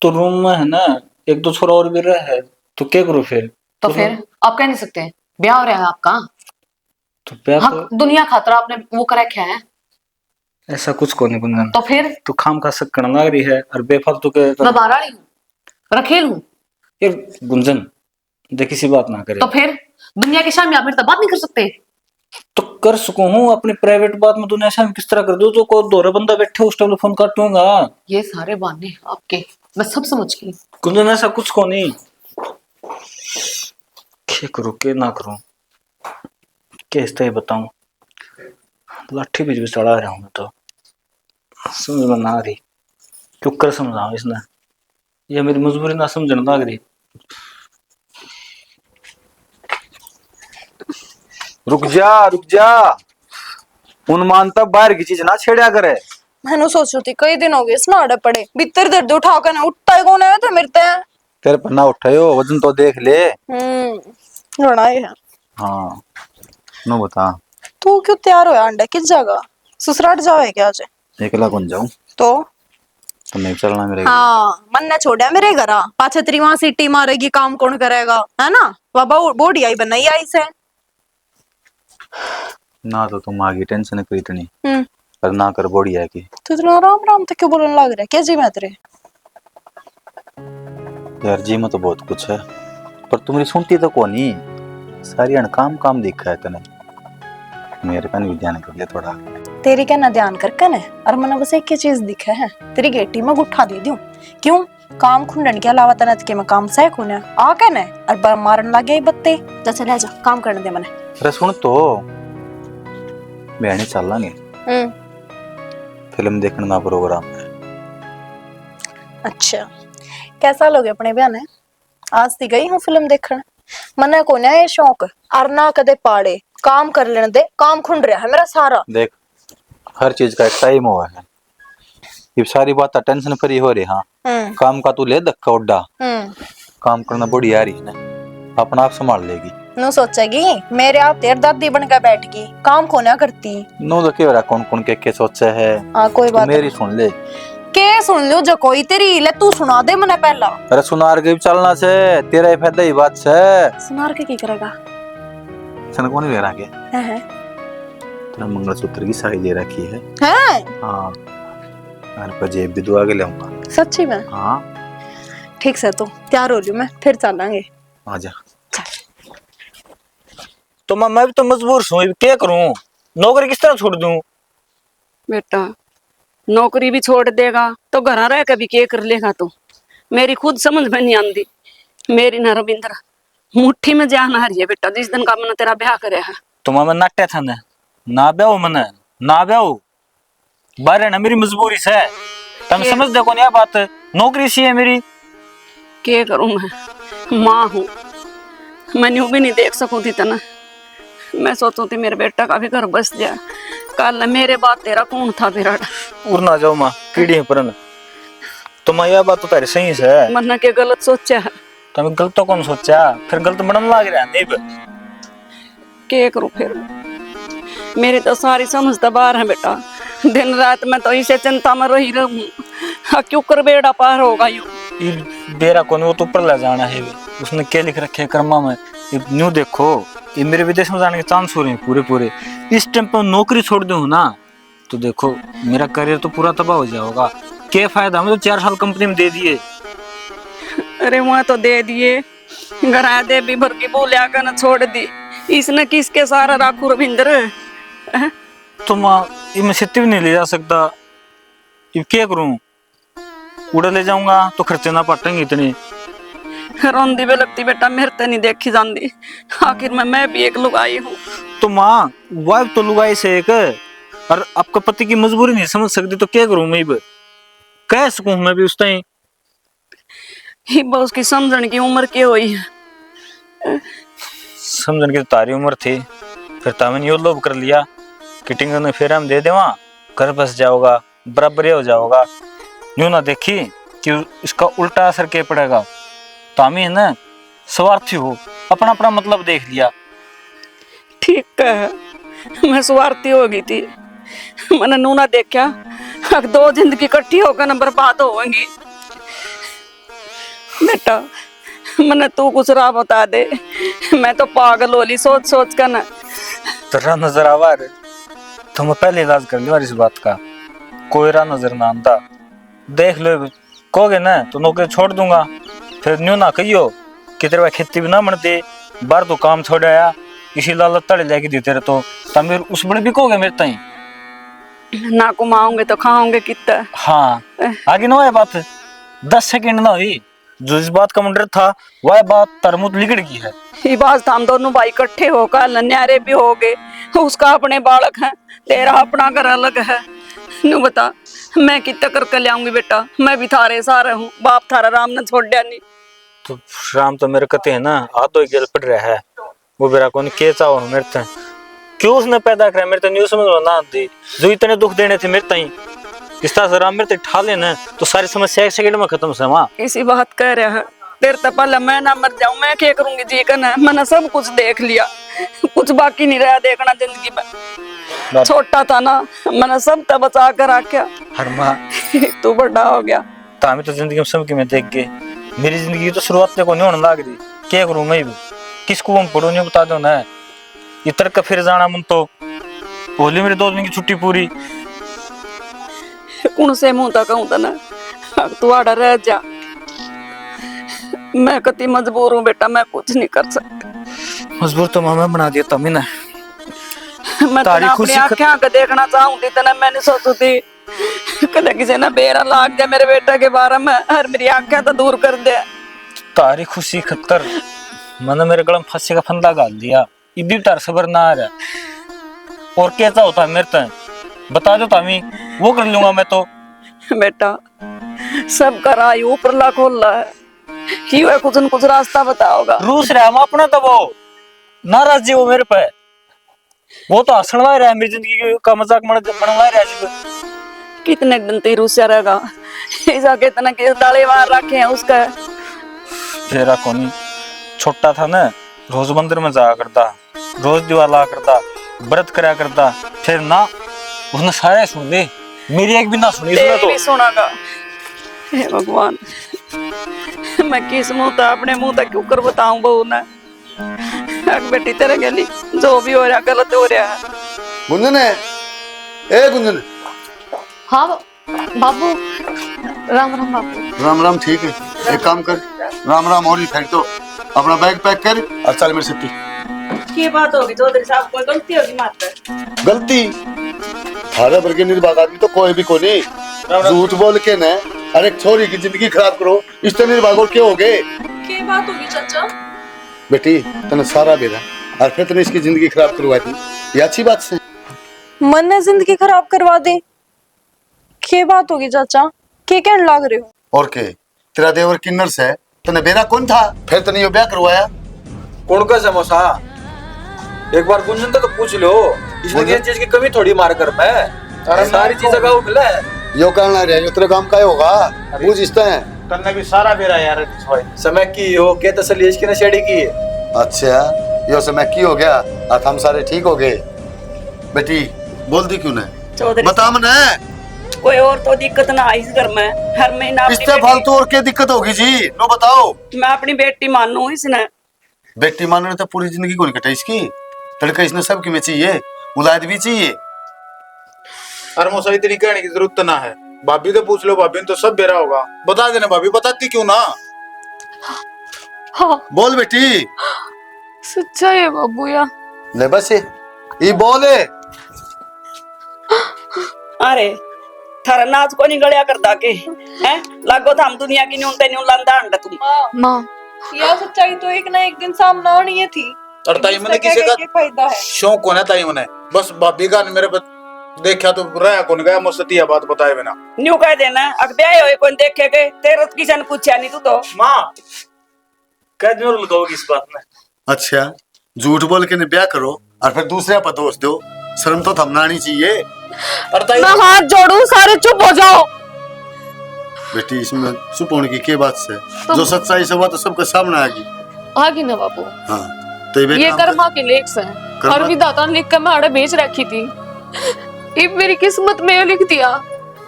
तो रूम में है ना एक दो छोरा और भी रहा है, तो क्या करूँ फिर? तो फिर आप कह नहीं सकते ब्याह हो रहा है आपका? तो प्यार हाँ, दुनिया खातर आपने वो कर रखा है। ऐसा कुछ को नहीं गुंजन। तो फिर तू खाम का शक करने लग रही है और बेफालतू के मैं बाराड़ी हूँ, रखेल हूँ। यार गुंजन देख किसी बात ना करे। तो फिर दुनिया के सामने आप मेरे से बात नहीं कर सकते? तो कर सकूं हूँ अपनी प्राइवेट बात में दुनिया सामने किस तरह कर दूं, जो कोई दोहरा बंदा बैठे उस टाइम फोन काटूंगा। ये सारे बहाने आपके, मैं सब समझ गई। गुंजन ऐसा कुछ को नहीं, क्या करूं क्या ना करूं, कैसे ही बताऊं। लाठी बीच में चढ़ा रहा हूं मैं तो, समझ में ना आ रही क्यों कर समझाऊं इसने, ये मेरी मजबूरी ना समझने लग रही। रुक जा, उन्मान तब बाहर की चीज ना छेड़ा करे। मैंने सोचू थी कई दिन हो गए स्नाड़े पड़े, भीतर दर्द उठा कर ना उठता ही कौन है तो मेरे ते। तेरे पन्ना उठायो, वजन तो देख ले। लड़ाई है। हाँ नो बता, तू क्यों तैयार हो अंडा किस जगह? ससुराल जाओ क्या आज? एकला कौन जाऊं? तो नहीं चलना मेरे। हाँ मन ने छोड़ा मेरे घर, पाछे तेरी वहां सीटी मारेगी, काम कौन करेगा, है ना? बाबा बोड़ी आई बनाई आई से ना तो तुम आगे टेंशन करी इतनी, हम्म पर ना कर बॉडी है की। तू इतना राम राम तो क्यों बोलने लग रहा है? क्या जी मैं तेरे? यार जी में तो बहुत कुछ है, पर तुम्हारी सुनती तो कौन ही, सारी काम काम दिखा है तने। मेरे कन भी ध्यान कर ले थोड़ा। तेरी क्या ना ध्यान करके न, और मैंने बस एक ही चीज दिखा है, तेरी गेटी में गुठा दे दूं। क्यों? काम खुंडन के अलावा तनत के मैं काम सह कोने आ के न और मारन लग गई बत्ते। जा चल जा काम करने दे मने। अरे सुन तो, बहनी चल लांगे फिल्म देखने का प्रोग्राम है। अच्छा कैसा लोगे अपने ब्याह ने? आज ती गई हूँ फिल्म देखने, मने को ना ये शौक और ना कदे पाड़े, काम कर लेने दे, काम खुंड रहा है मेरा सारा। देख हर चीज का एक टाइम हुआ है, ये सारी बात टेंशन फ्री हो रही। हाँ काम का तू ले धक्का उड्डा, काम करना बड़ी आ रही है ना। अपना आप संभाल लेगी। नु सोचेगी मेरे आप तेर दादी बनकर बैठ गई, काम को ना करती। नो तो क्या कौन कौन के सोचे है। हाँ कोई तू बात मेरी सुन ले। के सुन लो जो कोई तेरी ले, तू सुना दे मने पहला। अरे सुनार के भी चलना से तेरा ही फायदा ही बात से। सुनार के की करेगा? सन कौन ले रहा के है तेरा मंगलसूत्र की साड़ी दे रखी है। हाँ अरे पर जेब भी दुआ के लाऊंगा। सच्ची में? हाँ ठीक से, तो तैयार हो रही मैं, फिर चलेंगे। आजा। तो मैं भी तो मजबूर हूँ, क्या करूँ? नौकरी किस तरह छोड़ दूँ? बेटा नौकरी भी छोड़ देगा तो घर रह के भी क्या कर लेगा तू? मेरी खुद समझ में नहीं आती। मेरी ना रविंद्र मुट्ठी में जान आ रही है बेटा, जिस दिन का मैंने तेरा ब्याह करे है। तुम मैं नाट्य था ना ब्याह मैंने ना ब्याह बारे ना मेरी मजबूरी से। तुम समझ देखो नहीं बात, नौकरी सी है मेरी। क्या करूं मैं? माँ हूँ, मैं यूं भी नहीं देख सकूं थी तना। मैं सोचू थी मेरे बेटा का भी घर बस जाए। कल मेरे बाद तेरा कौन था विराट? उड़ ना जाओ माँ कीड़ी पर। तुम यह बात तो तारी सही से है। मरना के गलत सोचा है। तुम गलत तो कौन सोचा, फिर गलत बनने लग रहा है। क्या करूं फिर? मेरी तो सारी समझ बाहर है बेटा। दिन रात मैं तो इसे चिंता में रही रहूं, क्यों कर बेड़ा पार होगा यूं। बेरा कौन, वो तो ऊपर ले जाना है। उसने क्या लिख रखे है कर्मा में? न्यू देखो ये मेरे विदेश में जाने के चांस हो रहे हैं पूरे पूरे। इस टाइम पर नौकरी छोड़ दूं ना तो देखो मेरा करियर तो पूरा तबाह हो जाएगा। क्या फायदा, हमें तो 4 साल कंपनी में दे दिए। अरे वहां तो दे दिए, घर दे भी भर की बोले आकर न छोड़ दी। इसने किसके सारा राखू रविंद्र? तो माँ ये मैं छुट्टी भी नहीं ले जा सकता। ये क्या करूं? उड़ा ले जाऊंगा तो खर्चे ना पटेंगे इतने। रोंदी भी लगती बेटा, मेरे तो नहीं देखी जाती। आखिर में मैं भी एक लुगाई हूँ। तो माँ वाइफ तो लुगाई से एक, और आपका पति की मजबूरी नहीं समझ सकती तो क्या करूं मैं? कह सकूं मैं भी उस टाइम? उसकी समझने की उम्र क्या हुई है? समझने की तो तारी उम्र थी, फिर तामन यो लोभ कर लिया किटिंग ने फिर हम दे देवा, घर बस जाओगा, बराबर हो जाओगा। यूं ना देखी कि इसका उल्टा असर क्या पड़ेगा। तामी है ना स्वार्थी हो, अपना अपना मतलब देख लिया। ठीक है, मैं स्वार्थी हो गई थी। मैंने नूना देखा अब 2 जिंदगी इकट्ठी होकर न बर्बाद होंगी। बेटा मैंने तू कुछ राह बता दे, मैं तो पागल होली सोच सोच कर न। तेरा नजर आवा रे, तो मैं पहले इलाज कर लिया इस बात का। कोई राह नजर ना आता, देख लो कहोगे ना तो नौकरी छोड़ दूंगा। फिर न्यू ना कहियो कि तेरे पास खेती भी ना बनती, बाहर तो काम छोड़ आया, इसी लालच तड़े लेके दी तेरे तो तब उस बड़े भी कहोगे मेरे ताई। ना कमाओगे तो खाओगे कितना? हाँ आगे ना ये बात 10 सेकंड ना हुई, जो इस बात का मुंडर था वह बात तरमुत लिगड़ गई है। ये बात हम दोनों भाई इकट्ठे होकर न्यारे भी हो गए। उसका अपने बालक है, तेरा अपना घर अलग है। नू बता मैं कितना करके ले आऊंगी बेटा? मैं भी थारे सारे हूँ, बाप थारा राम ने छोड़ दिया नहीं। तो राम तो मेरे कते है ना, आधो गेल पड़ रहा है। वो मेरा कौन के चाहो मेरे ते क्यों उसने पैदा करा मेरे तो न्यू समझ में ना आती। जो इतने दुख देने थे मेरे ताई, इस तरह से राम मेरे ते ठा लेना तो सारी समस्या 1 सेकंड में खत्म से माँ। इसी बात कह रहा है तेरे तो पहले मैं ना मर जाऊं, मैं क्या करूंगी जी करना? मैंने सब कुछ देख लिया, कुछ बाकी नहीं रहा देखना जिंदगी में। छोटा था ना, मैंने सब तो बचा कर रखा। हर माँ तू बड़ा हो गया। तामी तो जिंदगी में सबकी में देख गए, मेरी जिंदगी तो शुरुआत को नहीं होने लग रही। क्या करूं मैं भी, किसको हम पढ़ू नहीं बता दो ना। इतर का फिर जाना मन तो होली मेरे 2 दिन की छुट्टी पूरी। कौन से मुंह तक कहूं ना, तू आड़ा रह जा। मैं कति मजबूर हूँ बेटा, मैं कुछ नहीं कर सकती। मजबूर तो मामा बना दिया तमी ने। मैं तो अपनी आँखें के देखना चाहूंगी तना, मैंने सोचू थी कदे किसी ने बेरा लाग जाए मेरे बेटा के बारे में, हर मेरी आँखें तो दूर कर दे। तारी खुशी खतर मैंने मेरे गले में फांसी का फंदा गाल दिया, इदी तार सबर ना आ रहा। और कैसा होता है मेरे तक बता दो तामी, वो कर लूंगा मैं तो। बेटा सब करा ऊपर ला खोल रहा है, क्यों है कुछ न कुछ रास्ता बताओगा। रूस रहा हम अपना तो वो नाराज जी वो मेरे पे, वो तो हंसने लग रहा है मेरी जिंदगी का मजाक बनवा रहा है। कितने दिन तेरी रूसिया रहेगा? ऐसा कितना के डाले मार रखे हैं उसका। फेरा कोनी छोटा था ना, रोज मंदिर में जाया करता, रोज दीवा ला करता, व्रत करा करता, फिर ना उसने सारे सुन ली, मेरी एक भी ना सुनी उसने तो। सुनागा। हे भगवान, मैं किस मुंह तक अपने मुंह तक क्यों कर बताऊं बहू ने। अग बेटी तेरे गली जो भी हो रहा गलत हो रहा है। गुंजन है, ए गुंजन। हाँ बाबू, राम राम बाबू। राम राम, ठीक है। एक काम कर, राम राम और ही फेंक दो, अपना बैग पैक कर और चल मेरे सत्ती। ये बात होगी चौधरी साहब, कोई गलती होगी मात्र। गलती थारा भर के निर्बाध आदमी तो कोई भी को नहीं, झूठ बोल के न अरे एक छोरी की जिंदगी खराब करो, इस तरह निर्बाध और क्या हो गए। क्या बात होगी चाचा? बेटी तने सारा बेरा और फिर तने इसकी जिंदगी खराब करवा दी, ये अच्छी बात से। मन ने जिंदगी खराब करवा दी? क्या बात होगी चाचा? क्या कहने लग रहे हो? और के तेरा देवर किन्नर से तने बेरा कौन था, फिर तने ये ब्याह करवाया? कौन का समोसा? एक बार गुंजन तो पूछ लो, इसमें किसी चीज की कमी थोड़ी मार कर मैं सारी चीजें का मिला है। यो कहना रहा यो तेरे काम का होगा, पूछ इसते हैं। तन्ने भी सारा बेरा यार समय की हो के तसली इसकी नशेड़ी की है। अच्छा यो समय की हो गया, आज हम सारे ठीक हो गए। बेटी बोल दी क्यों नहीं, चौधरी बता मने। कोई और तो दिक्कत ना आई इस घर में, हर महीना अपनी इससे फालतू और क्या दिक्कत होगी जी, नो बताओ। मैं अपनी बेटी मानू इसने। बेटी मानने तो पूरी जिंदगी को नहीं कटा इसकी, तड़का इसने सबकी में चाहिए, मुलायद भी चाहिए। अरे मोसा इतनी कहने की जरूरत तो ना है, भाभी तो पूछ लो, भाभी ने तो सब बेरा होगा, बता देना भाभी, बताती क्यों ना। हाँ बोल बेटी। सच्चा है बाबू या। ले बस ये बोले। अरे थारा नाच को नहीं गड़िया करता के हैं, लागो था हम दुनिया की न्यूनते न्यून लंदा अंडा तुम। माँ यह सच्चाई तो एक ना एक दिन सामने आनी है थी। और ताई मैंने किसी का फायदा है? शौक होना ताई मैंने, बस भाभी का मेरे पर देखा तो रहा कौन गया, मुझसे बात बताए बिना न्यू कह देना अग ब्याह होए कौन देखे के, तेरे तो किसी ने पूछा नहीं तू तो। माँ क्या जोर लगाओगी इस बात में? अच्छा झूठ बोल के ने ब्याह करो और फिर दूसरे पर दोष दो, शर्म तो थमना नहीं चाहिए। और ताई मैं हाथ जोड़ू, सारे चुप हो जाओ। बेटी इसमें चुप होने की क्या बात से, जो सच्चाई से हुआ तो सबके सामने आएगी। आगे ना बाबू, हाँ तो ये कर्मा के लेख से कर्मा- और विधाता ने लिख कर मैं आड़े बेच रखी थी, ये मेरी किस्मत में लिख दिया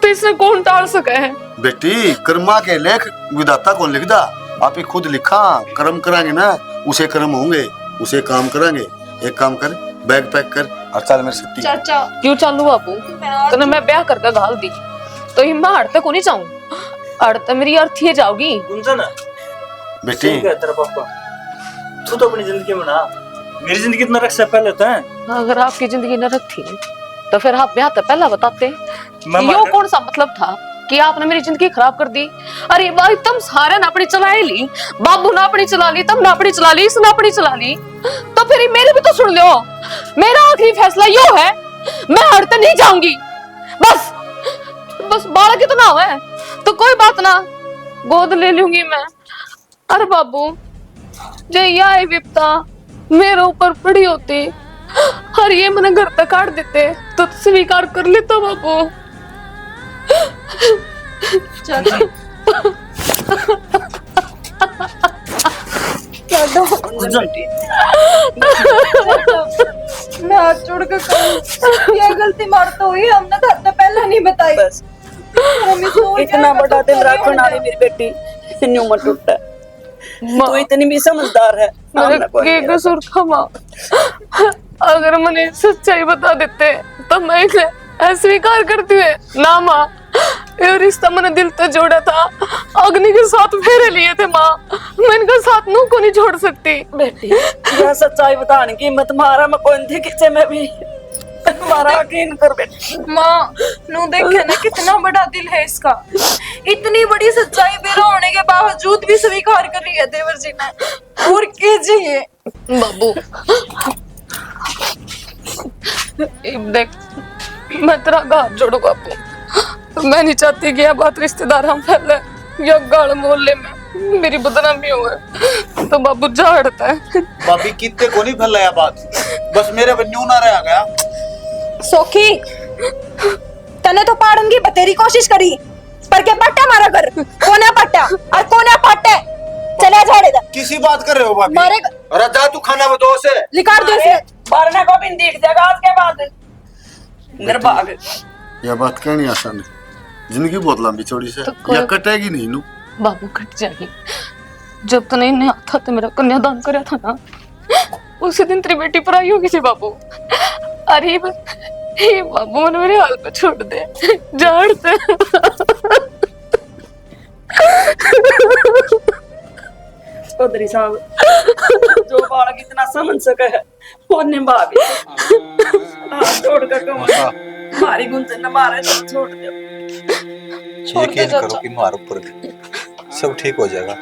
तो इसे कौन टाल सके है। बेटी कर्मा के लेख विधाता कौन लिखदा, आप ही खुद लिखा, कर्म करांगे ना उसे कर्म होंगे, उसे काम करांगे। एक काम कर, बैग पैक कर और चल मेरे सत्ती। चाचा क्यों चालू बाबू, तो मैं ब्याह करके घाल दी तो ही मैं हड़ते को नहीं चाहूँ, हड़ते मेरी अर्थी है जाओगी। गुंजन बेटी ठीक है तेरा पापा, तू तो अपनी जिंदगी बना, मेरी जिंदगी इतना रक्षा पहले होता है। अगर आपकी जिंदगी न रखी तो फिर आप ब्याह तो पहला बताते। मैं यो कौन सा मतलब था कि आपने मेरी जिंदगी खराब कर दी। अरे भाई तुम सारे ने अपनी चला ली, बाबू ने अपनी चला ली, तुमने अपनी चला ली, इसने अपनी चला ली, तो फिर मेरी भी तो सुन लो। मेरा आखिरी फैसला यो है, मैं हड़ते नहीं जाऊंगी। बस बस बालक इतना है तो कोई बात ना, गोद ले लूंगी मैं। अरे बाबू जे यह विपता मेरे ऊपर पड़ी होती और ये मैंने घर तक काट देते तो स्वीकार कर लेता बाबू। मैं हाथ जोड़ कर कहूं, यह गलती मारते हुई हमने तो पहले नहीं बताई। बस इतना बड़ा दिल रखने वाली मेरी बेटी न्यू मत टूटा, तू इतनी भी समझदार है। मेरे के कसूर क्षमा, अगर मैंने सच्चाई बता देते तो मैं इसे स्वीकार करती है ना माँ। ये रिश्ता मैंने दिल तो जोड़ा था, अग्नि के साथ फेरे लिए थे माँ, मैं इनका साथ नू को नहीं छोड़ सकती। बेटी यह सच्चाई बताने की हिम्मत मारा मैं कौन थी किसे में भी मारा यकीन कर बेटी। माँ नू देखे ना कितना बड़ा दिल है इसका, इतनी बड़ी सच्चाई बेरा होने के बावजूद भी स्वीकार कर रही है देवर जी ने, और क्या चाहिए। बाबू देख, मैं तेरा हाथ जोड़ू बापू, मैं नहीं चाहती कि यह बात रिश्तेदार हम फैले या गाड़ मोहल्ले में मेरी बदनामी हो, तो बाबू जा हटता है। भाभी कितने को नहीं फैलाया बात, बस मेरे पर न्यू ना रह गया। सोखी तने तो पाड़ूंगी बतेरी कोशिश करी, पर के पट्टा मारा कर, कोने पट्टा और कोने पट्टे चले झाड़े दा किसी बात कर रहे हो भाभी? मारे अरे जा तू खाना बदो से। लिकार दो इसे मरने को भी दिख जाएगा आज के बाद निर्भाग। यह बात कहनी आसान है, जिंदगी बहुत लंबी चौड़ी से, तो कोई- या कटेगी नहीं नू। बाबू कट जाएगी। जब तूने इन्हें हाथा तो मेरा कन्यादान कराया था ना, उसी दिन तेरी बेटी पर आई होगी सी बाबू। अरे ये बाबू मैंने मेरे हाल पे छोड़ दे, झाड़ दे। चौधरी साहब जो बालक इतना समझ सके है वो निभा भी हाथ छोड़ कर कहूँ मारी गुंजन न मारे तो छोड़ दो। यकीन करो कि मारो ऊपर सब ठीक हो जाएगा।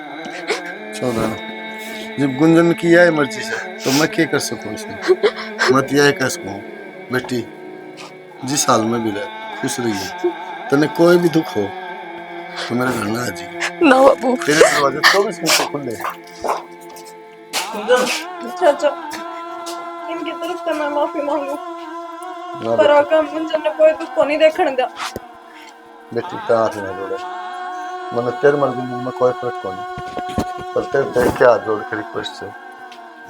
चौधरी जब गुंजन की है मर्जी से तो मैं क्या कर सकूं इसमें? मैं तो यही कह सकूं बेटी जिस हाल में भी रहे खुश रहिए, तने कोई भी दुख हो तो मेरे घर ना आ जी। ना बाबू, तेरे दरवाजे 24 घंटे खुले हैं। चाचा इनकी तरफ से मैं माफी मांगू, ना पर आका मुझे ने कोई दुख को नहीं देखने दिया। बेटी कहाँ थी ना जोड़े, मैंने तेरे मन में कोई फर्क को नहीं, पर तेरे क्या हाथ जोड़ के रिक्वेस्ट है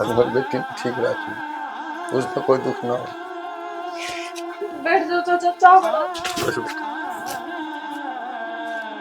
अगर मेरी बेटी ठीक रखी उसमें कोई दुख ना हो। बैठ जाओ चाचा, चाह बनाओ। बस बेटा।